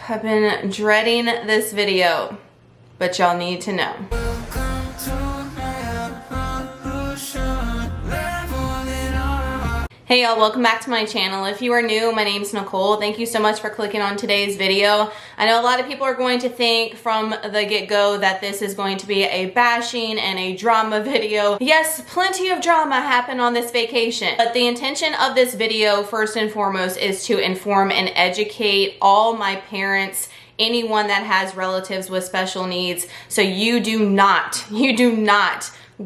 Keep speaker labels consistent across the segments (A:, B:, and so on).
A: I've been dreading this video, but y'all need to know. Hey y'all, welcome back to my channel. If you are new, my name's Nicole. Thank you so much for clicking on today's video. I know a lot of people are going to think from the get-go that this is going to be a bashing and a drama video. Yes, plenty of drama happened on this vacation, but the intention of this video, first and foremost, is to inform and educate all my parents, anyone that has relatives with special needs, so you do not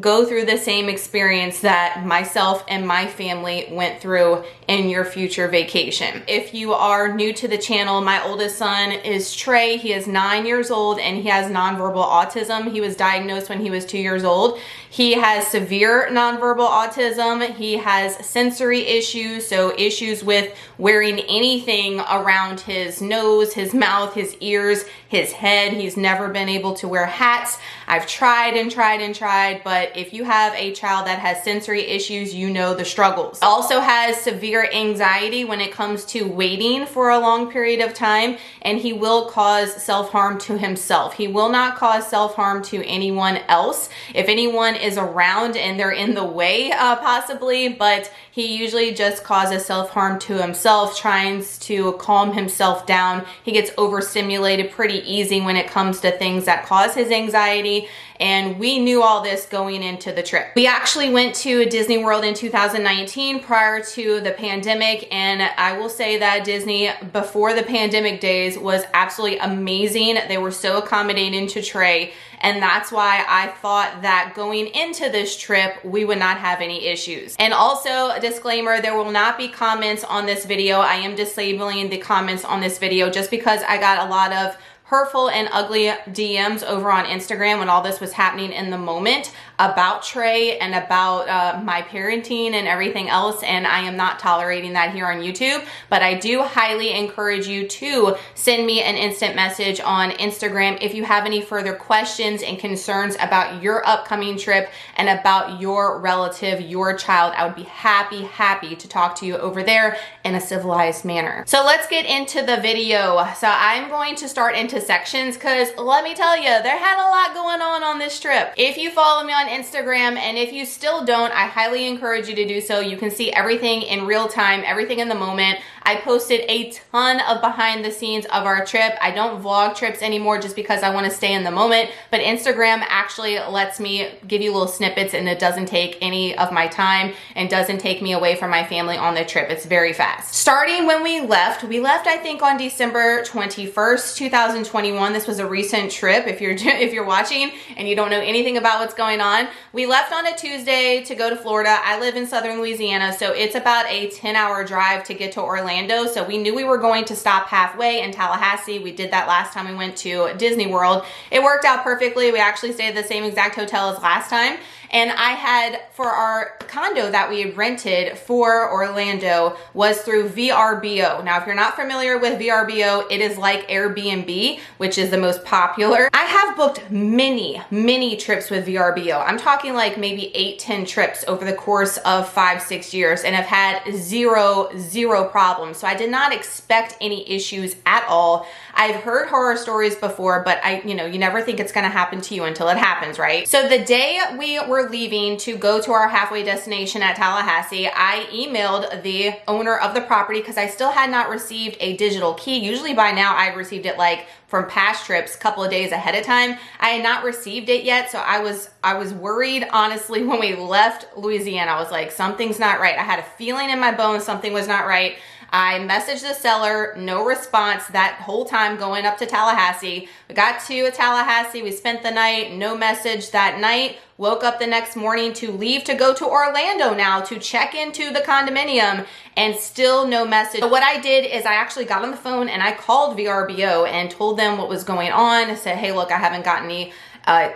A: go through the same experience that myself and my family went through in your future vacation. If you are new to the channel, my oldest son is Trey. He is 9 years old and he has nonverbal autism. He was diagnosed when he was 2 years old. He has severe nonverbal autism. He has sensory issues, so issues with wearing anything around his nose, his mouth, his ears, his head. He's never been able to wear hats. I've tried and tried and tried, but if you have a child that has sensory issues, you know the struggles. Also has severe anxiety when it comes to waiting for a long period of time, and he will cause self-harm to himself. He will not cause self-harm to anyone else. If anyone is around and they're in the way, possibly, but he usually just causes self-harm to himself, trying to calm himself down. He gets overstimulated pretty easy when it comes to things that cause his anxiety, and we knew all this going into the trip. We actually went to Disney World in 2019 prior to the pandemic, and I will say that Disney before the pandemic days was absolutely amazing. They were so accommodating to Trey, and that's why I thought that going into this trip we would not have any issues. And also a disclaimer, there will not be comments on this video. I am disabling the comments on this video just because I got a lot of hurtful and ugly DMs over on Instagram when all this was happening in the moment about Trey and about my parenting and everything else, and I am not tolerating that here on YouTube. But I do highly encourage you to send me an instant message on Instagram if you have any further questions and concerns about your upcoming trip and about your relative, your child. I would be happy to talk to you over there in a civilized manner. So let's get into the video. So I'm going to start into sections because let me tell you, there had a lot going on this trip. If you follow me on Instagram, and if you still don't, I highly encourage you to do so. You can see everything in real time, everything in the moment. I posted a ton of behind the scenes of our trip. I don't vlog trips anymore just because I want to stay in the moment, but Instagram actually lets me give you little snippets, and it doesn't take any of my time and doesn't take me away from my family on the trip. It's very fast. Starting when we left I think on December 21st, 2021. This was a recent trip. If you're watching and you don't know anything about what's going on, we left on a Tuesday to go to Florida. I live in southern Louisiana, so it's about a 10-hour drive to get to Orlando. So we knew we were going to stop halfway in Tallahassee. We did that last time we went to Disney World. It worked out perfectly. We actually stayed at the same exact hotel as last time. And I had, for our condo that we had rented for Orlando, was through VRBO. Now, if you're not familiar with VRBO, it is like Airbnb, which is the most popular. I have booked many trips with VRBO. I'm talking like maybe 8-10 trips over the course of 5-6 years, and have had zero problems. So I did not expect any issues at all. I've heard horror stories before, but you never think it's gonna happen to you until it happens, right? So the day we were leaving to go to our halfway destination at Tallahassee, I emailed the owner of the property because I still had not received a digital key. Usually by now I'd received it like from past trips a couple of days ahead of time. I had not received it yet, so I was worried, honestly. When we left Louisiana, I was like, something's not right. I had a feeling in my bones something was not right. I messaged the seller, no response that whole time going up to Tallahassee. We got to Tallahassee, we spent the night, no message that night. Woke up the next morning to leave to go to Orlando now to check into the condominium, and still no message. So what I did is I actually got on the phone and I called VRBO and told them what was going on. I said, hey, look, I haven't gotten any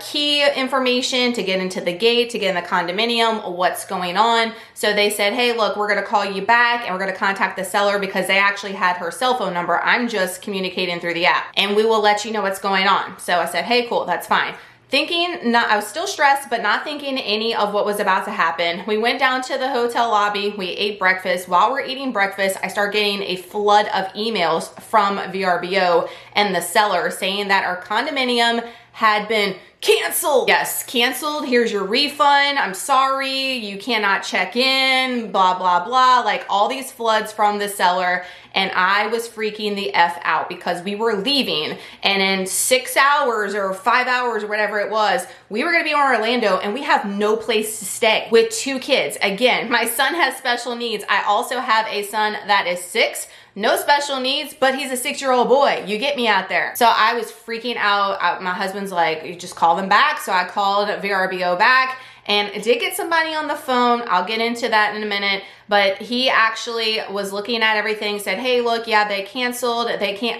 A: key information to get into the gate, to get in the condominium, what's going on. So they said, hey, look, we're gonna call you back and we're gonna contact the seller because they actually had her cell phone number. I'm just communicating through the app, and we will let you know what's going on. So I said, hey, cool, that's fine. I was still stressed, but not thinking any of what was about to happen. We went down to the hotel lobby, we ate breakfast. While we're eating breakfast, I start getting a flood of emails from VRBO and the seller saying that our condominium had been canceled. Yes, canceled. Here's your refund. I'm sorry. You cannot check in, blah, blah, blah. Like all these floods from the seller. And I was freaking the F out because we were leaving. And in 6 hours or 5 hours or whatever it was, we were going to be in Orlando and we have no place to stay with 2 kids. Again, my son has special needs. I also have a son that is 6. No special needs, but he's a 6-year-old boy. You get me out there. So I was freaking out. My husband's like, you just call them back. So I called VRBO back and I did get somebody on the phone. I'll get into that in a minute. But he actually was looking at everything, said, hey, look, yeah, they canceled.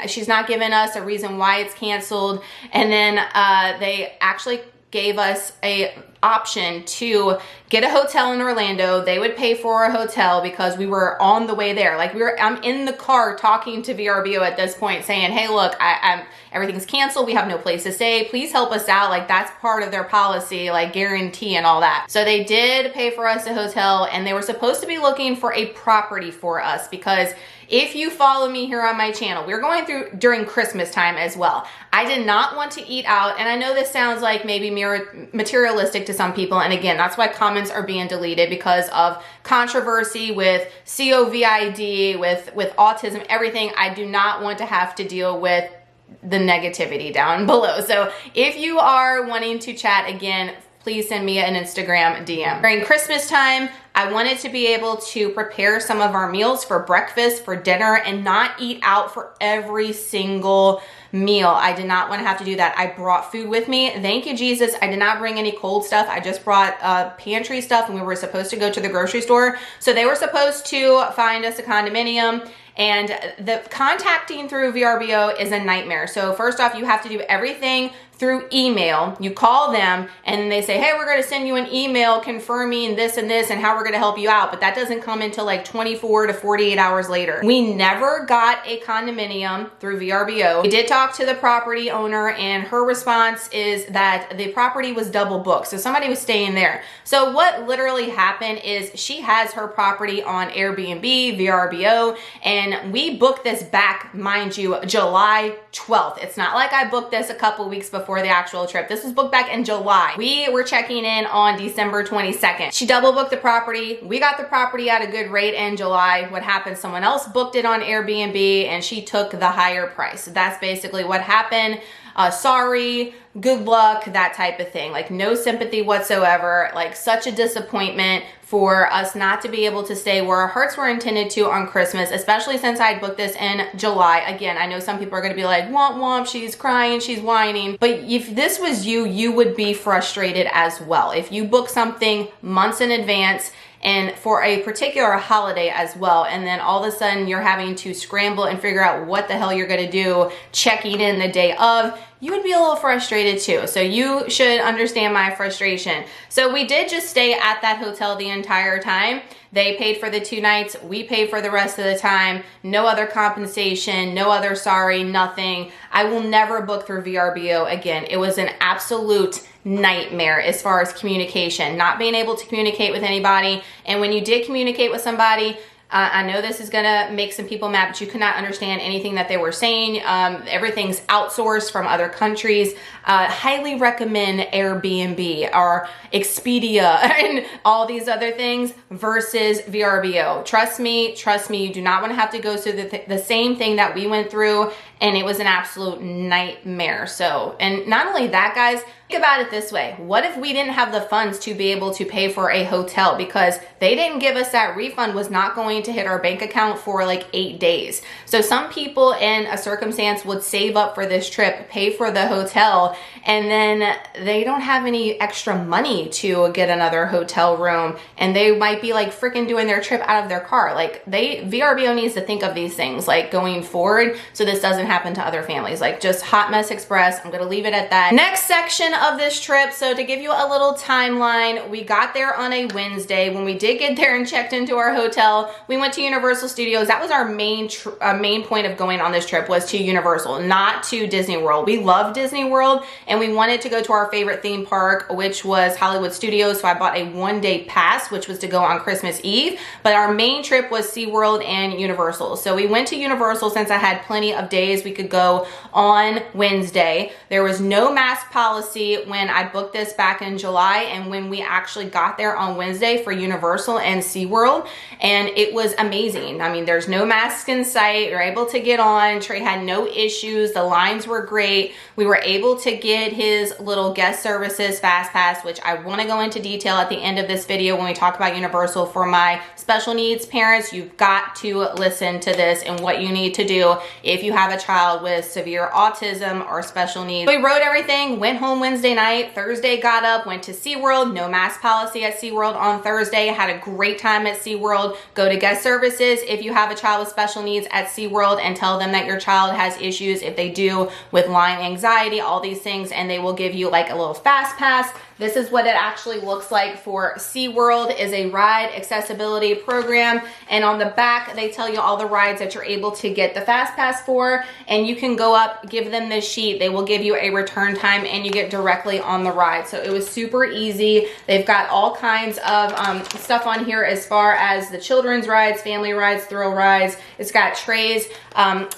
A: She's not giving us a reason why it's canceled. And then they actually gave us a option to get a hotel in Orlando. They would pay for a hotel because we were on the way there. Like I'm in the car talking to VRBO at this point saying, hey, look, everything's canceled. We have no place to stay. Please help us out. Like that's part of their policy, like guarantee and all that. So they did pay for us a hotel and they were supposed to be looking for a property for us because if you follow me here on my channel, we're going through during Christmas time as well. I did not want to eat out. And I know this sounds like maybe materialistic to some people. And again, that's why comments are being deleted because of controversy with COVID, with autism, everything. I do not want to have to deal with the negativity down below. So if you are wanting to chat again, please send me an Instagram DM. During Christmas time, I wanted to be able to prepare some of our meals for breakfast, for dinner, and not eat out for every single meal. I did not want to have to do that. I brought food with me. Thank you, Jesus. I did not bring any cold stuff. I just brought pantry stuff and we were supposed to go to the grocery store. So they were supposed to find us a condominium. And the contacting through VRBO is a nightmare. So first off, you have to do everything through email. You call them and they say, hey, we're going to send you an email confirming this and this and how we're going to help you out. But that doesn't come until like 24 to 48 hours later. We never got a condominium through VRBO. We did talk to the property owner and her response is that the property was double booked. So somebody was staying there. So what literally happened is she has her property on Airbnb, VRBO, and we booked this back, mind you, July 12th. It's not like I booked this a couple weeks before the actual trip. This was booked back in July. We were checking in on December 22nd. She double booked the property. We got the property at a good rate in July. What happened? Someone else booked it on Airbnb and she took the higher price. That's basically what happened. Sorry, good luck, that type of thing. Like no sympathy whatsoever. Like such a disappointment for us not to be able to stay where our hearts were intended to on Christmas, especially since I booked this in July. Again, I know some people are going to be like, womp womp, she's crying, she's whining. But if this was you, you would be frustrated as well. If you book something months in advance and for a particular holiday as well, and then all of a sudden you're having to scramble and figure out what the hell you're gonna do checking in the day of, you would be a little frustrated too. So you should understand my frustration. So we did just stay at that hotel the entire time. They paid for the 2 nights, we paid for the rest of the time, no other compensation, no other sorry, nothing. I will never book through VRBO again. It was an absolute nightmare as far as communication, not being able to communicate with anybody. And when you did communicate with somebody, I know this is gonna make some people mad, but you could not understand anything that they were saying. Everything's outsourced from other countries. Highly recommend Airbnb or Expedia and all these other things versus VRBO. Trust me, you do not wanna have to go through the same thing that we went through, and it was an absolute nightmare. So, and not only that, guys, think about it this way. What if we didn't have the funds to be able to pay for a hotel because they didn't give us that refund, was not going to hit our bank account for like 8 days. So some people in a circumstance would save up for this trip, pay for the hotel, and then they don't have any extra money to get another hotel room, and they might be like freaking doing their trip out of their car. Like VRBO needs to think of these things like going forward so this doesn't happen to other families. Like, just hot mess express. I'm gonna leave it at that. Next section of this trip, so to give you a little timeline, we got there on a Wednesday. When we did get there and checked into our hotel, we went to Universal Studios. That was our main point of going on this trip, was to Universal, not to Disney World. We love Disney World, and we wanted to go to our favorite theme park, which was Hollywood Studios. So I bought a one-day pass, which was to go on Christmas Eve. But our main trip was SeaWorld and Universal. So we went to Universal since I had plenty of days we could go on Wednesday. There was no mask policy when I booked this back in July, and when we actually got there on Wednesday for Universal and SeaWorld, and it was amazing. I mean, there's no masks in sight. You're able to get on. Trey had no issues. The lines were great. We were able to get his little guest services fast pass, which I want to go into detail at the end of this video when we talk about Universal. For my special needs parents, you've got to listen to this and what you need to do if you have a child with severe autism or special needs. We wrote everything, went home Wednesday night. Thursday got up, went to SeaWorld. No mask policy at SeaWorld on Thursday. Had a great time at SeaWorld. Go to guest services if you have a child with special needs at SeaWorld and tell them that your child has issues, if they do, with line anxiety, all these things, and they will give you like a little fast pass. This is what it actually looks like for SeaWorld. Is a ride accessibility program, and on the back they tell you all the rides that you're able to get the fast pass for, and you can go up, give them this sheet, they will give you a return time, and you get directly on the ride. So it was super easy. They've got all kinds of stuff on here as far as the children's rides, family rides, thrill rides. It's got Trey's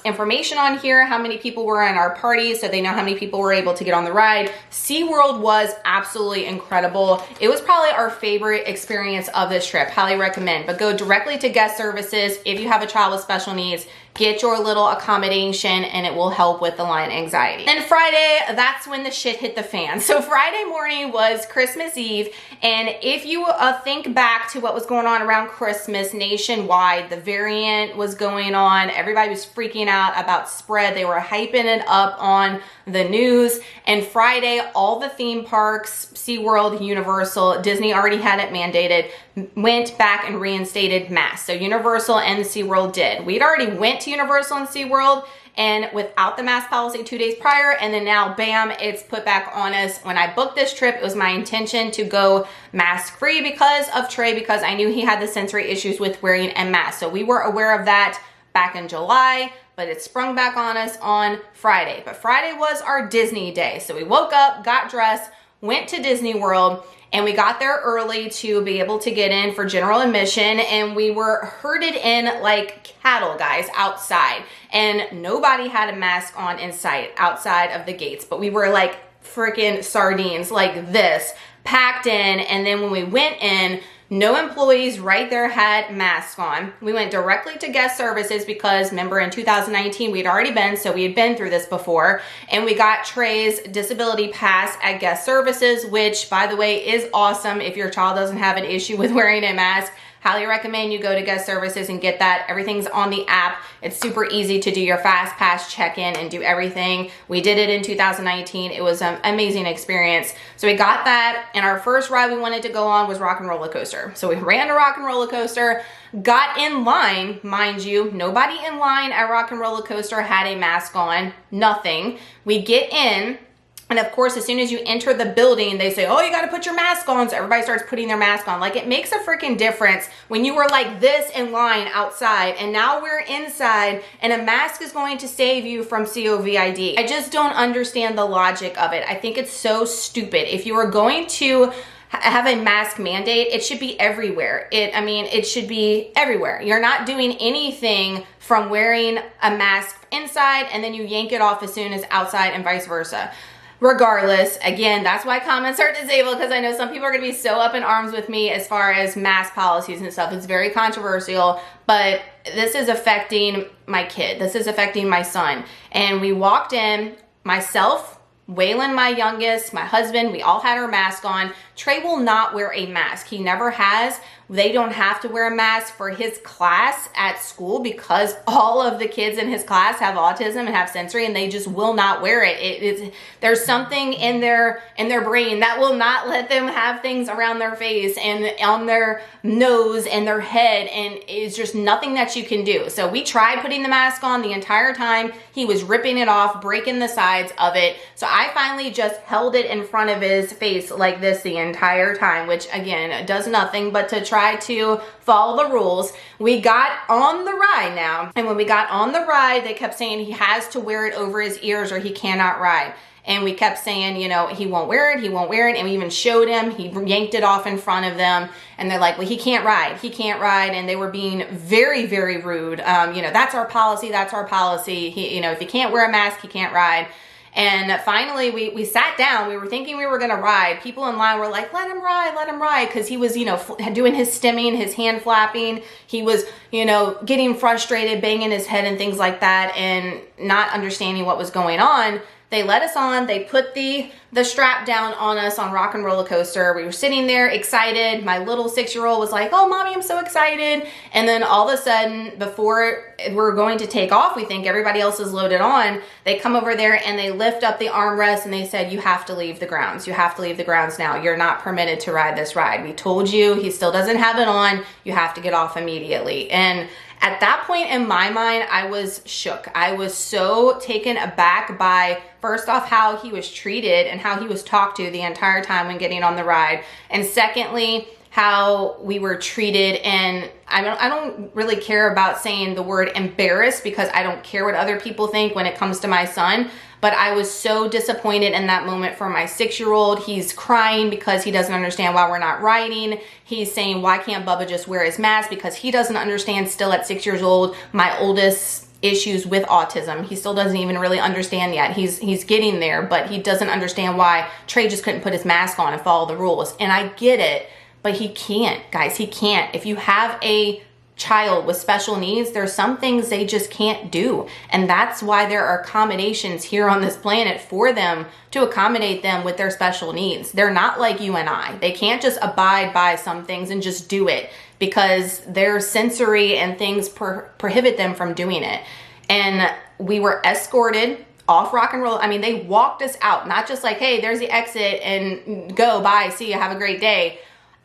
A: information on here, how many people were in our party, so they know how many people were able to get on the ride. SeaWorld was absolutely incredible. It was probably our favorite experience of this trip. Highly recommend. But go directly to guest services if you have a child with special needs. Get your little accommodation, and it will help with the line anxiety. And Friday, that's when the shit hit the fan. So Friday morning was Christmas Eve, and if you think back to what was going on around Christmas nationwide, the variant was going on. Everybody was freaking out about spread. They were hyping it up on the news. And Friday, all the theme parks, SeaWorld, Universal, Disney already had it mandated, went back and reinstated masks. So Universal and SeaWorld did. We'd already went to Universal and SeaWorld and without the mask policy 2 days prior, and then now bam, it's put back on us. When I booked this trip, it was my intention to go mask free because of Trey, because I knew he had the sensory issues with wearing a mask. So we were aware of that back in July, but it sprung back on us on Friday. But Friday was our Disney day. So we woke up, got dressed, went to Disney World, and we got there early to be able to get in for general admission, and we were herded in like cattle, guys, outside, and nobody had a mask on in sight outside of the gates, but we were like freaking sardines, like this, packed in. And then when we went in, no employees right there had masks on. We went directly to guest services because, remember, in 2019 we had already been, so we had been through this before, and we got Trey's disability pass at guest services, which, by the way, is awesome if your child doesn't have an issue with wearing a mask. Highly recommend you go to guest services and get that. Everything's on the app. It's super easy to do your fast pass check-in and do everything. We did it in 2019. It was an amazing experience. So we got that, and our first ride we wanted to go on was Rock and Roller Coaster. So we ran to Rock and Roller Coaster, got in line, mind you. Nobody in line at Rock and Roller Coaster had a mask on, nothing. We get in, and of course, as soon as you enter the building, they say, oh, you got to put your mask on. So everybody starts putting their mask on. Like, it makes a freaking difference when you were like this in line outside, and now we're inside, and a mask is going to save you from COVID. I just don't understand the logic of it. I think it's so stupid. If you are going to have a mask mandate, it should be everywhere. It should be everywhere. You're not doing anything from wearing a mask inside and then you yank it off as soon as outside, and vice versa. Regardless, again, that's why comments are disabled, because I know some people are going to be so up in arms with me as far as mask policies and stuff. It's very controversial, but this is affecting my kid. This is affecting my son. And we walked in, myself, Waylon, my youngest, my husband, we all had our mask on. Trey will not wear a mask. He never has. They don't have to wear a mask for his class at school because all of the kids in his class have autism and have sensory, and they just will not wear it. There's something in their brain that will not let them have things around their face and on their nose and their head, and it's just nothing that you can do. So we tried putting the mask on the entire time. He was ripping it off, breaking the sides of it. So I finally just held it in front of his face like this the entire time, which again does nothing but to try to follow the rules. We got on the ride now, and when we got on the ride, they kept saying he has to wear it over his ears or he cannot ride. And we kept saying, you know, he won't wear it, he won't wear it. And we even showed him, he yanked it off in front of them. And they're like, well, he can't ride, he can't ride. And they were being very, very rude. You know, that's our policy, that's our policy. He, you know, if he can't wear a mask, he can't ride. And finally, we sat down. We were thinking we were going to ride. People in line were like, let him ride, because he was, you know, doing his stimming, his hand flapping. He was, you know, getting frustrated, banging his head and things like that, and not understanding what was going on. They let us on. They put the strap down on us on Rock and Roller Coaster. We were sitting there excited. My little 6-year-old was like, oh, mommy, I'm so excited. And then all of a sudden, before we're going to take off, we think everybody else is loaded on. They come over there and they lift up the armrest and they said, you have to leave the grounds. You have to leave the grounds now. You're not permitted to ride this ride. We told you. He still doesn't have it on. You have to get off immediately. And at that point in my mind, I was shook. I was so taken aback by, first off, how he was treated and how he was talked to the entire time when getting on the ride. And secondly, how we were treated. And I don't really care about saying the word embarrassed, because I don't care what other people think when it comes to my son. But I was so disappointed in that moment for my 6-year-old. He's crying because he doesn't understand why we're not riding. He's saying, why can't Bubba just wear his mask? Because he doesn't understand still at 6 years old, my oldest issues with autism. He still doesn't even really understand yet. He's getting there, but he doesn't understand why Trey just couldn't put his mask on and follow the rules. And I get it, but he can't, guys, he can't. If you have a child with special needs, there's some things they just can't do. And that's why there are accommodations here on this planet for them to accommodate them with their special needs. They're not like you and I. They can't just abide by some things and just do it because their sensory and things prohibit them from doing it. And we were escorted off Rock and Roll. I mean, they walked us out, not just like, hey, there's the exit and go, bye, see you, have a great day.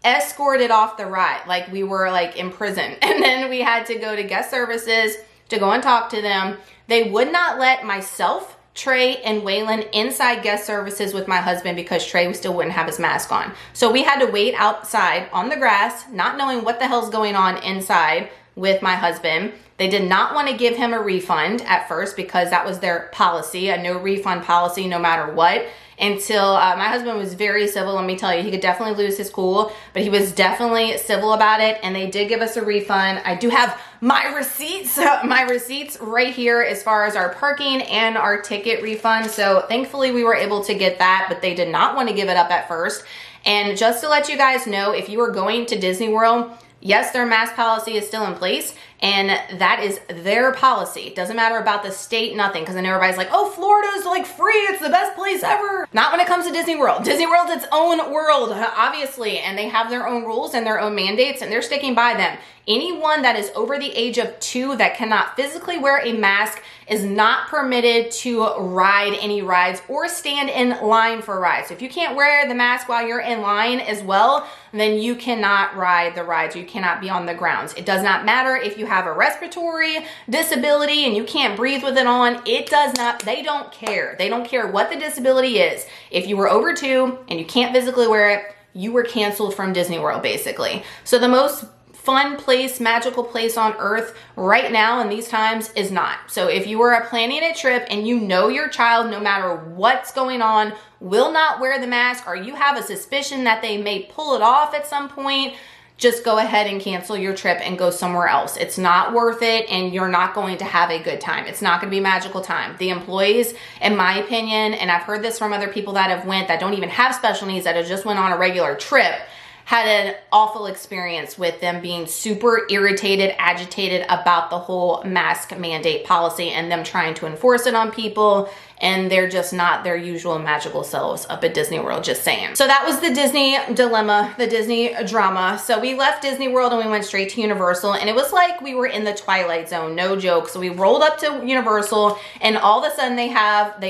A: Escorted off the ride like we were like in prison. And then we had to go to guest services to go and talk to them. They would not let myself, Trey, and Waylon inside guest services with my husband because Trey still wouldn't have his mask on. So we had to wait outside on the grass, not knowing what the hell's going on inside with my husband. They did not want to give him a refund at first because that was their policy, a no refund policy no matter what. Until my husband was very civil. Let me tell you, he could definitely lose his cool, but he was definitely civil about it, and they did give us a refund. I do have my receipts right here as far as our parking and our ticket refund. So thankfully we were able to get that, but they did not want to give it up at first. And just to let you guys know, if you are going to Disney World, yes, their mask policy is still in place, and that is their policy. It doesn't matter about the state, nothing, because then everybody's like, oh, Florida's like free, it's the best place ever. Not when it comes to Disney World. Disney World's its own world, obviously, and they have their own rules and their own mandates, and they're sticking by them. Anyone that is over the age of 2 that cannot physically wear a mask is not permitted to ride any rides or stand in line for rides. So if you can't wear the mask while you're in line as well, then you cannot ride the rides. You cannot be on the grounds. It does not matter if you have a respiratory disability and you can't breathe with it on. It does not, they don't care. They don't care what the disability is. If you were over 2 and you can't physically wear it, you were canceled from Disney World, basically. So the most fun place, magical place on earth right now in these times is not. So if you are planning a trip and you know your child, no matter what's going on, will not wear the mask, or you have a suspicion that they may pull it off at some point, just go ahead and cancel your trip and go somewhere else. It's not worth it, and you're not going to have a good time. It's not going to be a magical time. The employees, in my opinion, and I've heard this from other people that have went that don't even have special needs, that have just went on a regular trip, had an awful experience with them being super irritated, agitated about the whole mask mandate policy and them trying to enforce it on people and they're just not their usual magical selves up at Disney World, just saying. So that was the Disney dilemma, the Disney drama. So we left Disney World and we went straight to Universal, and it was like we were in the Twilight Zone, no joke. So we rolled up to Universal, and all of a sudden they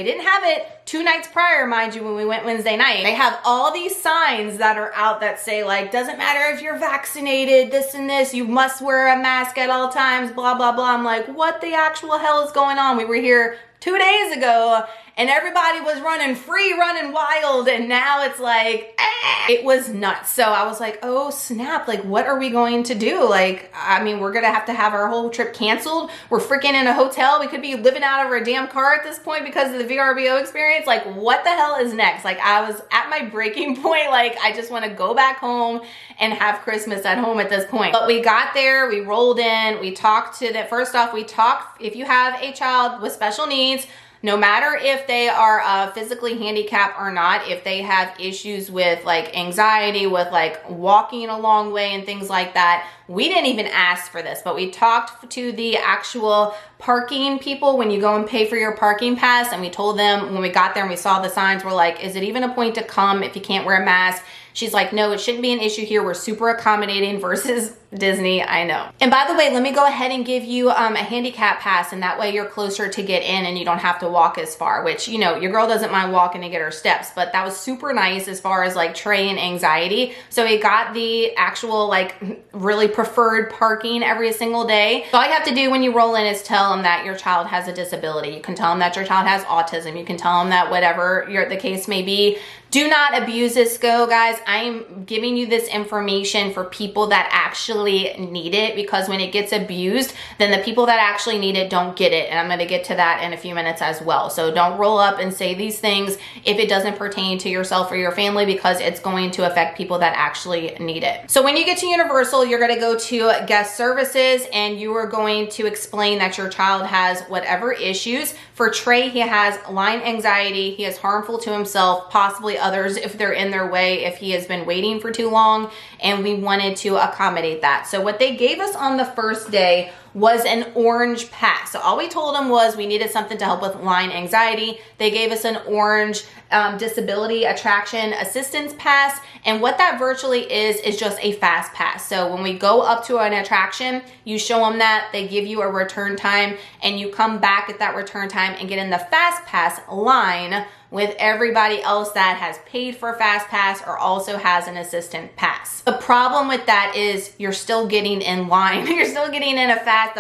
A: didn't have it 2 nights prior, mind you, when we went Wednesday night. They have all these signs that are out that say like, doesn't matter if you're vaccinated, this and this, you must wear a mask at all times, blah, blah, blah. I'm like, what the actual hell is going on? We were here 2 days ago and everybody was running free, running wild, and now it's like, it was nuts. So I was like, oh snap, like what are we going to do? Like, I mean, we're gonna have to have our whole trip canceled. We're freaking in a hotel. We could be living out of our damn car at this point because of the VRBO experience. Like, what the hell is next? Like, I was at my breaking point. Like, I just wanna go back home and have Christmas at home at this point. But we got there, we rolled in, we talked to them. First off, we talked, if you have a child with special needs, no matter if they are physically handicapped or not, if they have issues with like anxiety, with like walking a long way and things like that, we didn't even ask for this, but we talked to the actual parking people when you go and pay for your parking pass, and we told them when we got there and we saw the signs, we're like, is it even a point to come if you can't wear a mask? She's like, no, it shouldn't be an issue here. We're super accommodating versus Disney, I know. And by the way, let me go ahead and give you a handicap pass, and that way you're closer to get in and you don't have to walk as far, which, you know, your girl doesn't mind walking to get her steps, but that was super nice as far as like Trey and anxiety. So we got the actual like really preferred parking every single day. So all you have to do when you roll in is tell them that your child has a disability. You can tell them that your child has autism. You can tell them that whatever the case may be. Do not abuse this, guys. I am giving you this information for people that actually need it, because when it gets abused, then the people that actually need it don't get it. And I'm gonna get to that in a few minutes as well. So don't roll up and say these things if it doesn't pertain to yourself or your family, because it's going to affect people that actually need it. So when you get to Universal, you're gonna go to guest services, and you are going to explain that your child has whatever issues. For Trey, he has line anxiety. He is harmful to himself, possibly others if they're in their way, if he has been waiting for too long, and we wanted to accommodate that. So what they gave us on the first day was an orange pass. So all we told them was we needed something to help with line anxiety. They gave us an orange disability attraction assistance pass, and what that virtually is just a fast pass. So when we go up to an attraction, you show them that, they give you a return time, and you come back at that return time and get in the fast pass line with everybody else that has paid for fast pass or also has an assistant pass. The problem with that is you're still getting in line. You're still getting in the fast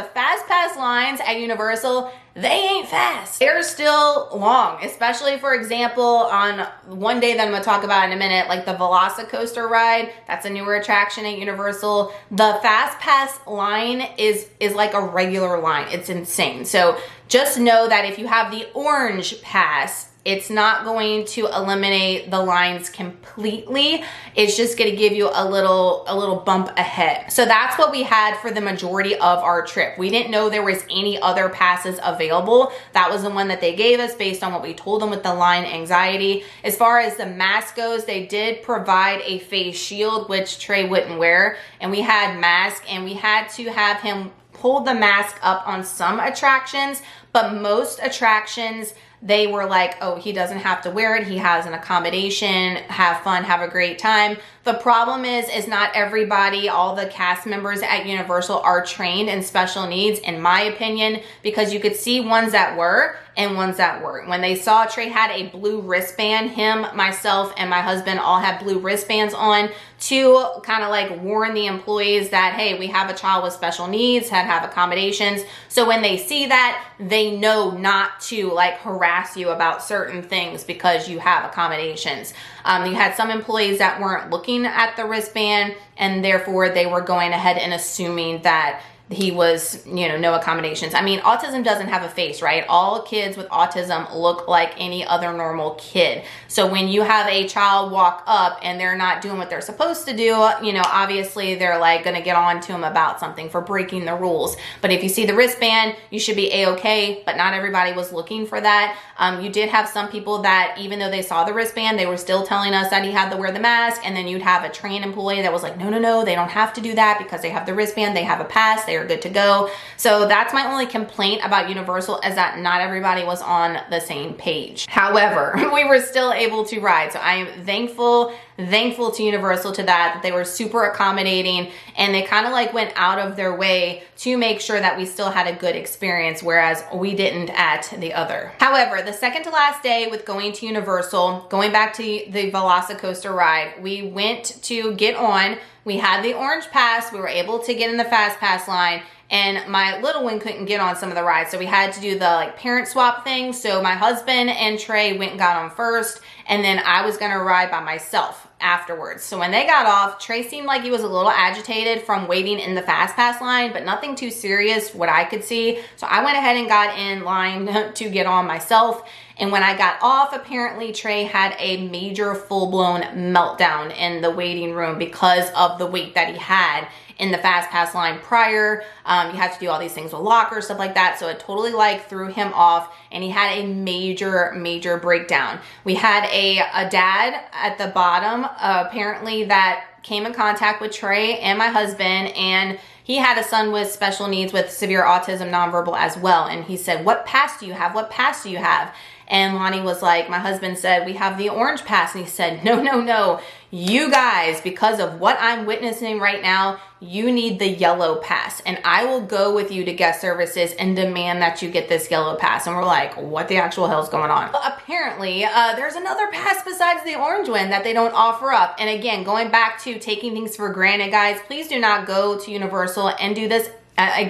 A: pass lines at Universal, they ain't fast. They're still long, especially for example, on one day that I'm gonna talk about in a minute, like the Velocicoaster ride, that's a newer attraction at Universal. The fast pass line is like a regular line. It's insane. So just know that if you have the orange pass, it's not going to eliminate the lines completely. It's just going to give you a little bump ahead. So that's what we had for the majority of our trip. We didn't know there was any other passes available. That was the one that they gave us based on what we told them with the line anxiety. As far as the mask goes, they did provide a face shield, which Trey wouldn't wear. And we had masks, and we had to have him hold the mask up on some attractions, but most attractions, they were like, oh, he doesn't have to wear it. He has an accommodation, have fun, have a great time. The problem is not everybody, all the cast members at Universal are trained in special needs, in my opinion, because you could see ones that were and ones that weren't. When they saw Trey had a blue wristband, him, myself, and my husband all had blue wristbands on to kind of like warn the employees that, hey, we have a child with special needs, have accommodations. So when they see that, they know not to like harass you about certain things because you have accommodations. You had some employees that weren't looking at the wristband, and therefore they were going ahead and assuming that he was, you know, no accommodations. I mean, autism doesn't have a face, right? All kids with autism look like any other normal kid. So when you have a child walk up and they're not doing what they're supposed to do, you know, obviously they're like gonna get on to them about something for breaking the rules. But if you see the wristband, you should be a-okay, but not everybody was looking for that. You did have some people that, even though they saw the wristband, they were still telling us that he had to wear the mask, and then you'd have a trained employee that was like, no, they don't have to do that because they have the wristband, they have a pass, they are good to go. So that's my only complaint about Universal, is that not everybody was on the same page. However, we were still able to ride. So I am thankful to Universal to that they were super accommodating, and they kind of like went out of their way to make sure that we still had a good experience, whereas we didn't at the other. However, the second to last day with going to Universal, going back to the Velocicoaster ride, we went to get on. We had the orange pass. We were able to get in the fast pass line, and my little one couldn't get on some of the rides. So we had to do the like parent swap thing. So my husband and Trey went and got on first, and then I was gonna ride by myself afterwards. So when they got off, Trey seemed like he was a little agitated from waiting in the fast pass line, but nothing too serious what I could see. So I went ahead and got in line to get on myself. And when I got off, apparently Trey had a major full-blown meltdown in the waiting room because of the wait that he had in the fast pass line prior. You have to do all these things with lockers, stuff like that. So it totally like threw him off, and he had a major breakdown. We had a dad at the bottom, apparently, that came in contact with Trey and my husband, and he had a son with special needs with severe autism, nonverbal as well. And he said, "What pass do you have? What pass do you have?" And Lonnie was like, my husband said, "We have the orange pass." And he said, no, you guys, because of what I'm witnessing right now, you need the yellow pass, and I will go with you to guest services and demand that you get this yellow pass. And we're like, what the actual hell is going on? Well, apparently, there's another pass besides the orange one that they don't offer up. And again, going back to taking things for granted, guys, please do not go to Universal and do this.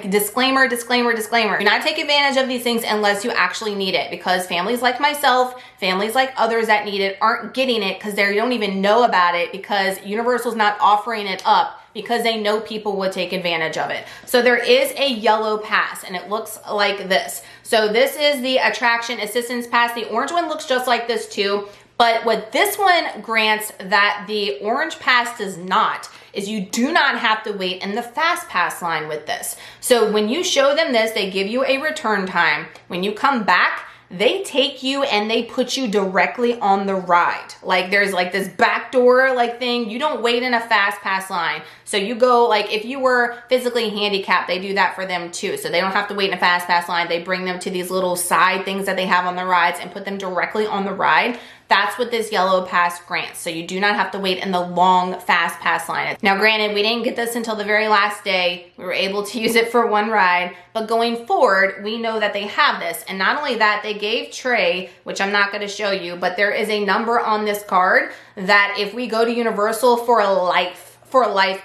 A: Disclaimer. Do not take advantage of these things unless you actually need it, because families like myself, families like others that need it, aren't getting it because they don't even know about it, because Universal's not offering it up because they know people would take advantage of it. So there is a yellow pass, and it looks like this. So this is the attraction assistance pass. The orange one looks just like this too. But what this one grants that the orange pass does not is you do not have to wait in the fast pass line with this. So when you show them this, they give you a return time. When you come back, they take you and they put you directly on the ride. Like there's like this back door like thing. You don't wait in a fast pass line. So you go, like if you were physically handicapped, they do that for them too. So they don't have to wait in a fast pass line. They bring them to these little side things that they have on the rides and put them directly on the ride. That's what this yellow pass grants. So you do not have to wait in the long fast pass line. Now, granted, we didn't get this until the very last day. We were able to use it for one ride, but going forward, we know that they have this. And not only that, they gave Trey, which I'm not gonna show you, but there is a number on this card that if we go to Universal for life,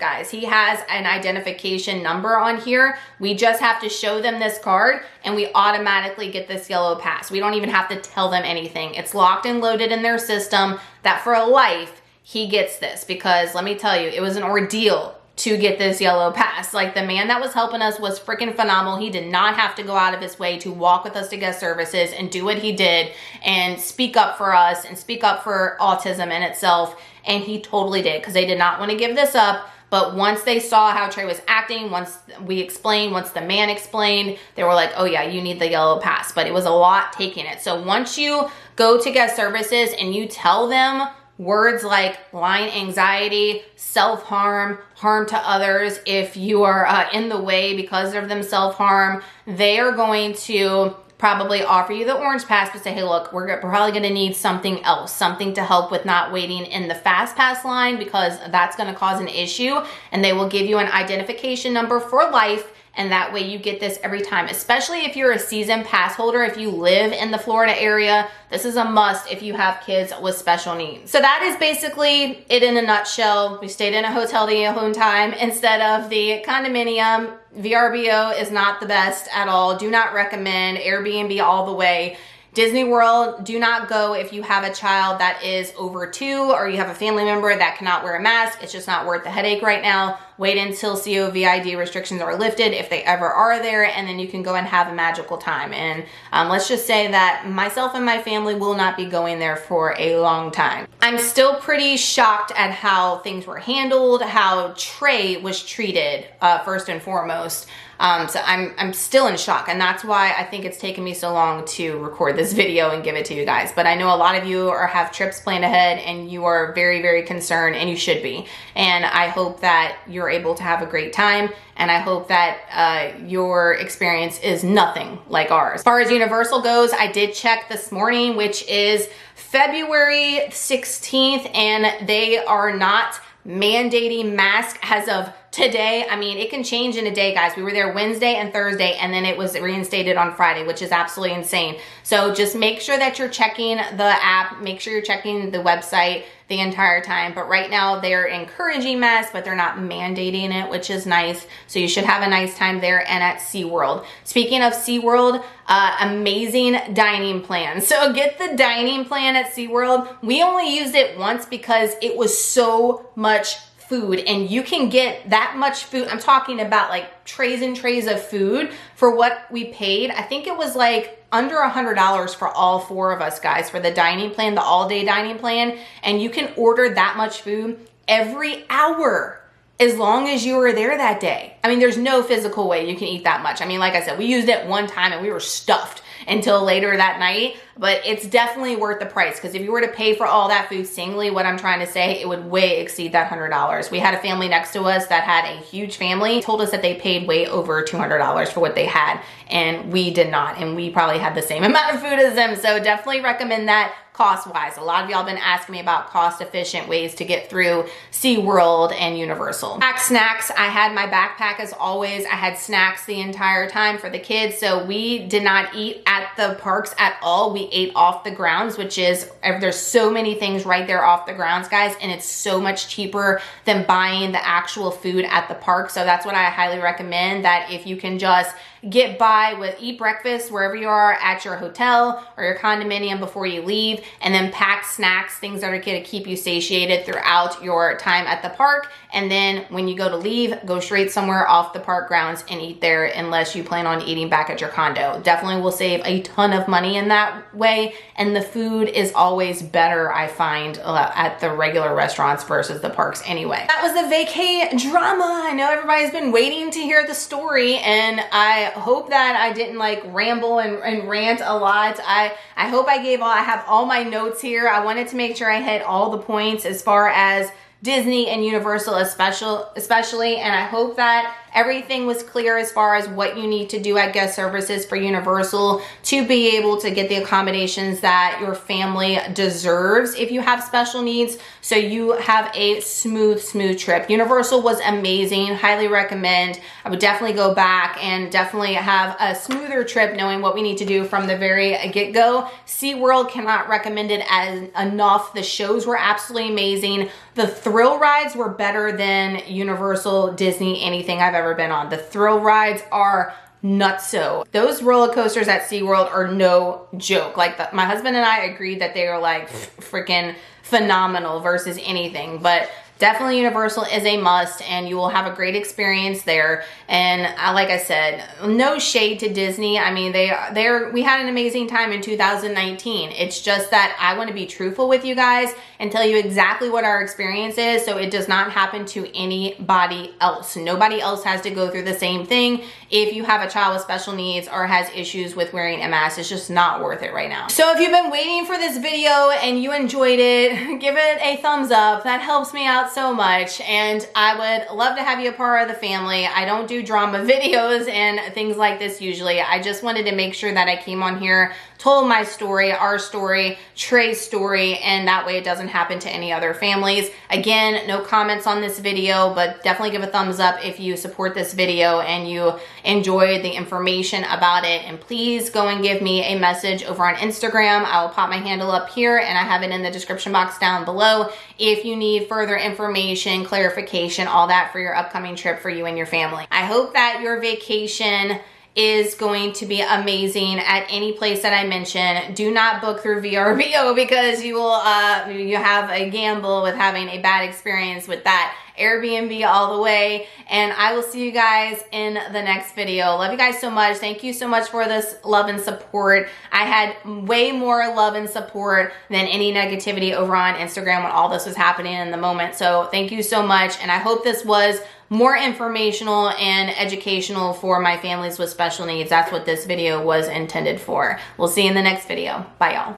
A: guys. He has an identification number on here. We just have to show them this card and we automatically get this yellow pass. We don't even have to tell them anything. It's locked and loaded in their system that for life, he gets this, because let me tell you, it was an ordeal to get this yellow pass. Like, the man that was helping us was freaking phenomenal. He did not have to go out of his way to walk with us to guest services and do what he did and speak up for us and speak up for autism in itself. And he totally did, because they did not want to give this up. But once they saw how Trey was acting, once we explained, once the man explained, they were like, oh yeah, you need the yellow pass. But it was a lot taking it. So once you go to guest services and you tell them words like line anxiety, self-harm, harm to others, if you are in the way because of them self-harm, they are going to probably offer you the orange pass, but say, hey, look, we're probably going to need something else, something to help with not waiting in the fast pass line, because that's going to cause an issue. And they will give you an identification number for life. And that way you get this every time, especially if you're a season pass holder. If you live in the Florida area, this is a must if you have kids with special needs. So that is basically it in a nutshell. We stayed in a hotel the whole time instead of the condominium. VRBO is not the best at all. Do not recommend. Airbnb all the way. Disney World, do not go if you have a child that is over 2 or you have a family member that cannot wear a mask. It's just not worth the headache right now. Wait until COVID restrictions are lifted, if they ever are there, and then you can go and have a magical time. And let's just say that myself and my family will not be going there for a long time. I'm still pretty shocked at how things were handled, how Trey was treated, first and foremost. So I'm still in shock, and that's why I think it's taken me so long to record this video and give it to you guys. But I know a lot of you have trips planned ahead, and you are very, very concerned, and you should be. And I hope that you're able to have a great time, and I hope that your experience is nothing like ours. As far as Universal goes, I did check this morning, which is February 16th, and they are not mandating masks as of today. I mean, it can change in a day, guys. We were there Wednesday and Thursday, and then it was reinstated on Friday, which is absolutely insane. So just make sure that you're checking the app, make sure you're checking the website the entire time. But right now they're encouraging masks, but they're not mandating it, which is nice. So you should have a nice time there and at SeaWorld. Speaking of SeaWorld, amazing dining plan. So get the dining plan at SeaWorld. We only used it once because it was so much food, and you can get that much food. I'm talking about like trays and trays of food for what we paid. I think it was like under $100 for all 4 of us, guys, for the dining plan, the all-day dining plan. And you can order that much food every hour as long as you were there that day. I mean, there's no physical way you can eat that much. I mean, like I said, we used it one time and we were stuffed until later that night, but it's definitely worth the price, because if you were to pay for all that food singly, what I'm trying to say, it would way exceed that $100. We had a family next to us that had a huge family, told us that they paid way over $200 for what they had, and we did not, and we probably had the same amount of food as them. So definitely recommend that cost-wise. A lot of y'all been asking me about cost-efficient ways to get through SeaWorld and Universal. Snacks, I had my backpack as always. I had snacks the entire time for the kids, so we did not eat at the parks at all. We ate off the grounds, which is, there's so many things right there off the grounds, guys, and it's so much cheaper than buying the actual food at the park. So that's what I highly recommend, that if you can just get by with, eat breakfast wherever you are at your hotel or your condominium before you leave, and then pack snacks, things that are going to keep you satiated throughout your time at the park. And then when you go to leave, go straight somewhere off the park grounds and eat there, unless you plan on eating back at your condo. Definitely will save a ton of money in that way. And the food is always better, I find, at the regular restaurants versus the parks anyway. That was the vacay drama. I know everybody's been waiting to hear the story, and I hope that I didn't like ramble and rant a lot. I hope I have all my notes here. I wanted to make sure I hit all the points as far as Disney and Universal especially, and I hope that everything was clear as far as what you need to do at guest services for Universal to be able to get the accommodations that your family deserves if you have special needs, so you have a smooth trip. Universal was amazing, highly recommend. I would definitely go back and definitely have a smoother trip knowing what we need to do from the very get-go. SeaWorld, cannot recommend it as enough. The shows were absolutely amazing. The thrill rides were better than Universal, Disney, anything I've ever been on. The thrill rides are nutso. Those roller coasters at SeaWorld are no joke. Like my husband and I agreed that they are like freaking phenomenal versus anything. But definitely Universal is a must, and you will have a great experience there. And like I said, no shade to Disney. I mean, we had an amazing time in 2019. It's just that I want to be truthful with you guys and tell you exactly what our experience is, so it does not happen to anybody else. Nobody else has to go through the same thing. If you have a child with special needs or has issues with wearing a mask, it's just not worth it right now. So if you've been waiting for this video and you enjoyed it, give it a thumbs up. That helps me out so much, and I would love to have you a part of the family. I don't do drama videos and things like this usually. I just wanted to make sure that I came on here, told my story, our story, Trey's story, and that way it doesn't happen to any other families. Again, no comments on this video, but definitely give a thumbs up if you support this video and you enjoyed the information about it. And please go and give me a message over on Instagram. I will pop my handle up here, and I have it in the description box down below if you need further information, clarification, all that for your upcoming trip for you and your family. I hope that your vacation is going to be amazing at any place that I mention. Do not book through VRBO, because you will you have a gamble with having a bad experience with that. Airbnb all the way. And I will see you guys in the next video. Love you guys so much. Thank you so much for this love and support. I had way more love and support than any negativity over on Instagram when all this was happening in the moment. So thank you so much. And I hope this was more informational and educational for my families with special needs. That's what this video was intended for. We'll see you in the next video. Bye, y'all.